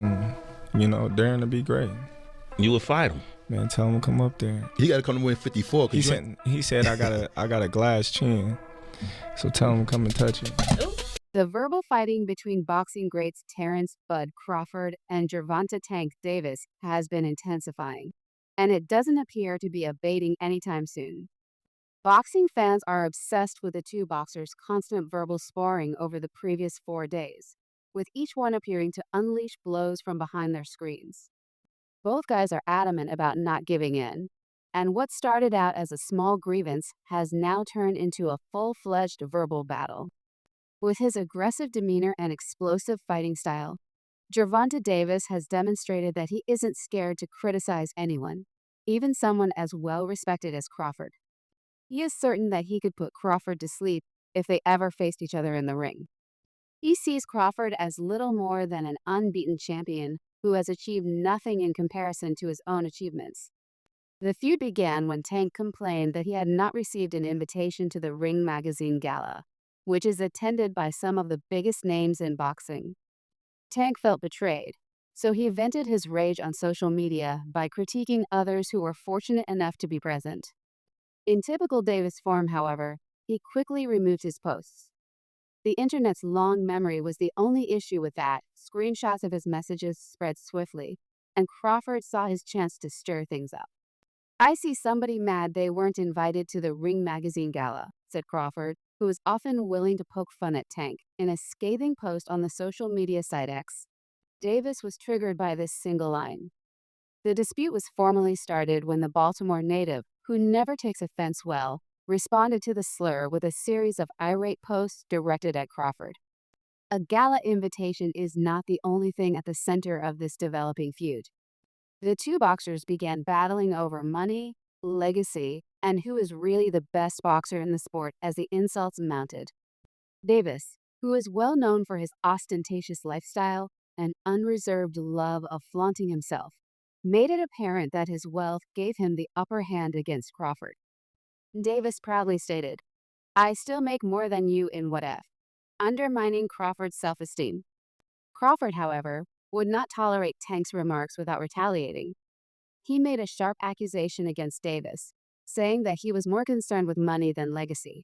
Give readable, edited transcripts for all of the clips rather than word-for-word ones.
Mm. Darren to be great. You would fight him. Man, tell him to come up there. He got to come to win 54. He said I got a glass chin. So tell him to come and touch it. The verbal fighting between boxing greats Terence "Bud" Crawford and Gervonta "Tank" Davis has been intensifying, and it doesn't appear to be abating anytime soon. Boxing fans are obsessed with the two boxers' constant verbal sparring over the previous 4 days, with each one appearing to unleash blows from behind their screens. Both guys are adamant about not giving in, and what started out as a small grievance has now turned into a full-fledged verbal battle. With his aggressive demeanor and explosive fighting style, Gervonta Davis has demonstrated that he isn't scared to criticize anyone, even someone as well-respected as Crawford. He is certain that he could put Crawford to sleep if they ever faced each other in the ring. He sees Crawford as little more than an unbeaten champion who has achieved nothing in comparison to his own achievements. The feud began when Tank complained that he had not received an invitation to the Ring Magazine Gala, which is attended by some of the biggest names in boxing. Tank felt betrayed, so he vented his rage on social media by critiquing others who were fortunate enough to be present. In typical Davis form, however, he quickly removed his posts. The internet's long memory was the only issue with that. Screenshots of his messages spread swiftly, and Crawford saw his chance to stir things up. "I see somebody mad they weren't invited to the Ring Magazine Gala," said Crawford, who is often willing to poke fun at Tank, in a scathing post on the social media site X. Davis was triggered by this single line. The dispute was formally started when the Baltimore native, who never takes offense well, responded to the slur with a series of irate posts directed at Crawford. A gala invitation is not the only thing at the center of this developing feud. The two boxers began battling over money, legacy, and who is really the best boxer in the sport as the insults mounted. Davis, who is well known for his ostentatious lifestyle and unreserved love of flaunting himself, made it apparent that his wealth gave him the upper hand against Crawford. Davis proudly stated, "I still make more than you in whatever," undermining Crawford's self-esteem. Crawford, however, would not tolerate Tank's remarks without retaliating. He made a sharp accusation against Davis, saying that he was more concerned with money than legacy.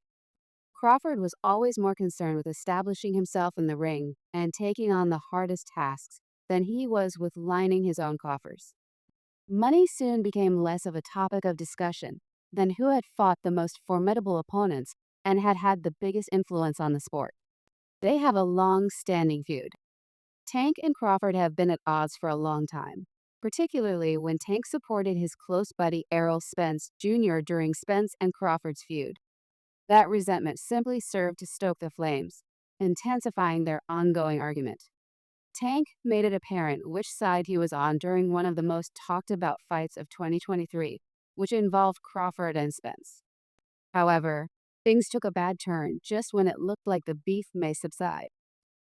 Crawford was always more concerned with establishing himself in the ring and taking on the hardest tasks than he was with lining his own coffers. Money soon became less of a topic of discussion than who had fought the most formidable opponents and had had the biggest influence on the sport. They have a long-standing feud. Tank and Crawford have been at odds for a long time, particularly when Tank supported his close buddy Errol Spence Jr. during Spence and Crawford's feud. That resentment simply served to stoke the flames, intensifying their ongoing argument. Tank made it apparent which side he was on during one of the most talked-about fights of 2023, which involved Crawford and Spence. However, things took a bad turn just when it looked like the beef may subside.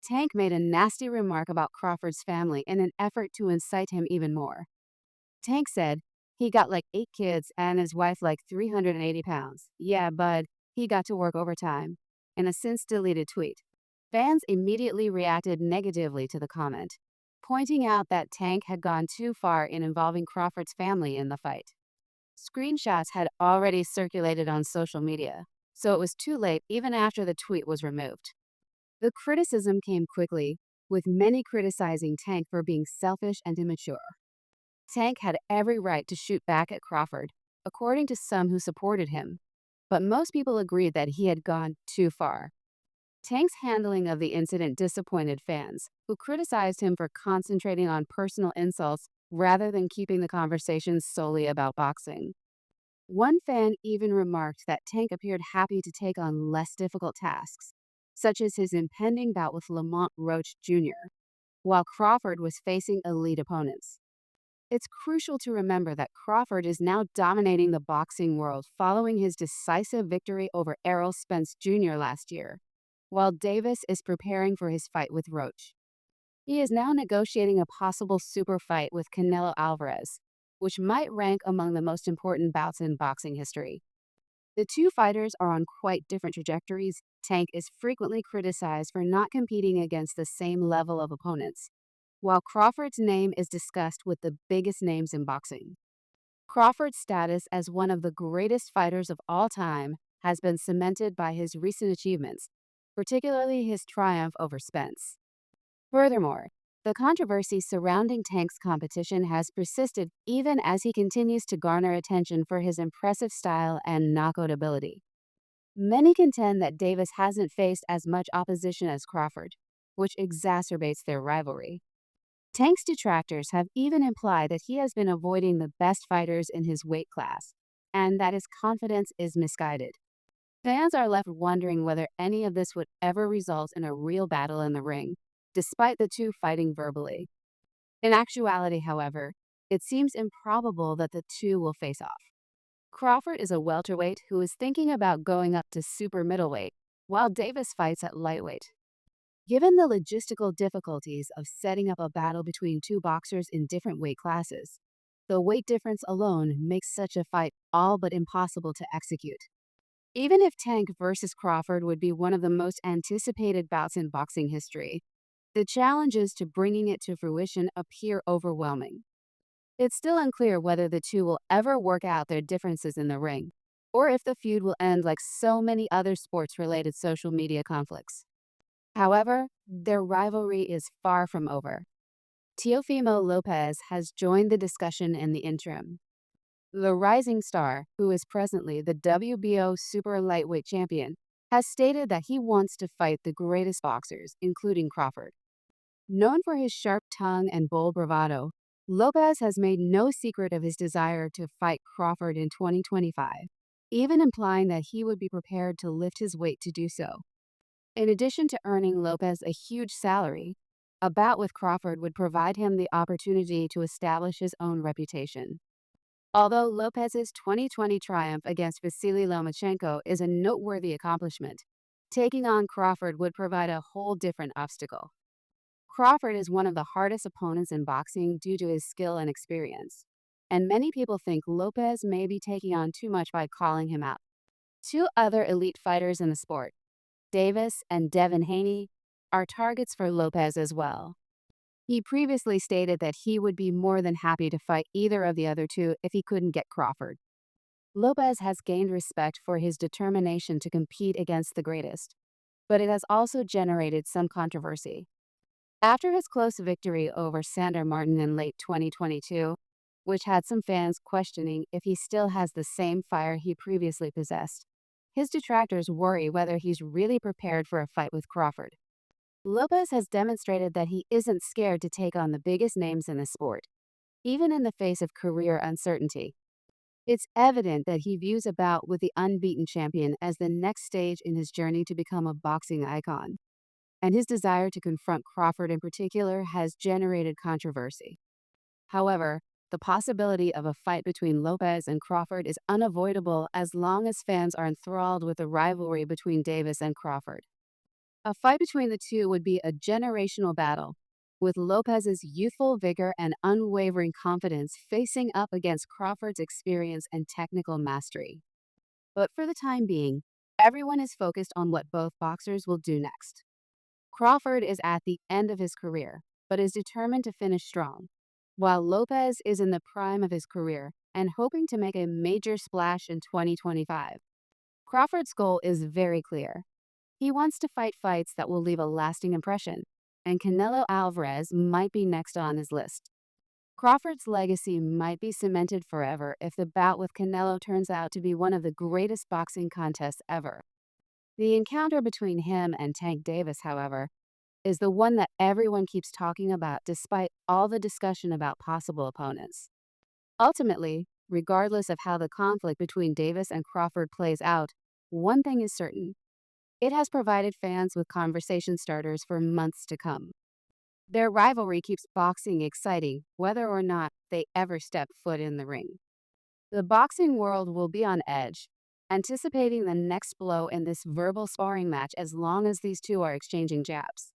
Tank made a nasty remark about Crawford's family in an effort to incite him even more. Tank said, "He got like 8 kids and his wife like 380 pounds. Yeah, bud, he got to work overtime," in a since-deleted tweet. Fans immediately reacted negatively to the comment, pointing out that Tank had gone too far in involving Crawford's family in the fight. Screenshots had already circulated on social media, so it was too late even after the tweet was removed. The criticism came quickly, with many criticizing Tank for being selfish and immature. Tank had every right to shoot back at Crawford, according to some who supported him, but most people agreed that he had gone too far. Tank's handling of the incident disappointed fans, who criticized him for concentrating on personal insults rather than keeping the conversation solely about boxing. One fan even remarked that Tank appeared happy to take on less difficult tasks, such as his impending bout with Lamont Roach Jr., while Crawford was facing elite opponents. It's crucial to remember that Crawford is now dominating the boxing world following his decisive victory over Errol Spence Jr. last year, while Davis is preparing for his fight with Roach. He is now negotiating a possible super fight with Canelo Alvarez, which might rank among the most important bouts in boxing history. The two fighters are on quite different trajectories. Tank is frequently criticized for not competing against the same level of opponents, while Crawford's name is discussed with the biggest names in boxing. Crawford's status as one of the greatest fighters of all time has been cemented by his recent achievements, particularly his triumph over Spence. Furthermore, the controversy surrounding Tank's competition has persisted even as he continues to garner attention for his impressive style and knockout ability. Many contend that Davis hasn't faced as much opposition as Crawford, which exacerbates their rivalry. Tank's detractors have even implied that he has been avoiding the best fighters in his weight class, and that his confidence is misguided. Fans are left wondering whether any of this would ever result in a real battle in the ring, despite the two fighting verbally. In actuality, however, it seems improbable that the two will face off. Crawford is a welterweight who is thinking about going up to super middleweight, while Davis fights at lightweight. Given the logistical difficulties of setting up a battle between two boxers in different weight classes, the weight difference alone makes such a fight all but impossible to execute. Even if Tank versus Crawford would be one of the most anticipated bouts in boxing history, the challenges to bringing it to fruition appear overwhelming. It's still unclear whether the two will ever work out their differences in the ring, or if the feud will end like so many other sports-related social media conflicts. However, their rivalry is far from over. Teofimo Lopez has joined the discussion in the interim. The rising star, who is presently the WBO super lightweight champion, has stated that he wants to fight the greatest boxers, including Crawford. Known for his sharp tongue and bold bravado, Lopez has made no secret of his desire to fight Crawford in 2025, even implying that he would be prepared to lift his weight to do so. In addition to earning Lopez a huge salary, a bout with Crawford would provide him the opportunity to establish his own reputation. Although Lopez's 2020 triumph against Vasily Lomachenko is a noteworthy accomplishment, taking on Crawford would provide a whole different obstacle. Crawford is one of the hardest opponents in boxing due to his skill and experience, and many people think Lopez may be taking on too much by calling him out. Two other elite fighters in the sport, Davis and Devin Haney, are targets for Lopez as well. He previously stated that he would be more than happy to fight either of the other two if he couldn't get Crawford. Lopez has gained respect for his determination to compete against the greatest, but it has also generated some controversy. After his close victory over Sandor Martin in late 2022, which had some fans questioning if he still has the same fire he previously possessed, his detractors worry whether he's really prepared for a fight with Crawford. Lopez has demonstrated that he isn't scared to take on the biggest names in the sport, even in the face of career uncertainty. It's evident that he views a bout with the unbeaten champion as the next stage in his journey to become a boxing icon, and his desire to confront Crawford in particular has generated controversy. However, the possibility of a fight between Lopez and Crawford is unavoidable as long as fans are enthralled with the rivalry between Davis and Crawford. A fight between the two would be a generational battle, with Lopez's youthful vigor and unwavering confidence facing up against Crawford's experience and technical mastery. But for the time being, everyone is focused on what both boxers will do next. Crawford is at the end of his career, but is determined to finish strong, while Lopez is in the prime of his career and hoping to make a major splash in 2025. Crawford's goal is very clear. He wants to fight fights that will leave a lasting impression, and Canelo Alvarez might be next on his list. Crawford's legacy might be cemented forever if the bout with Canelo turns out to be one of the greatest boxing contests ever. The encounter between him and Tank Davis, however, is the one that everyone keeps talking about despite all the discussion about possible opponents. Ultimately, regardless of how the conflict between Davis and Crawford plays out, one thing is certain. It has provided fans with conversation starters for months to come. Their rivalry keeps boxing exciting, whether or not they ever step foot in the ring. The boxing world will be on edge, anticipating the next blow in this verbal sparring match as long as these two are exchanging jabs.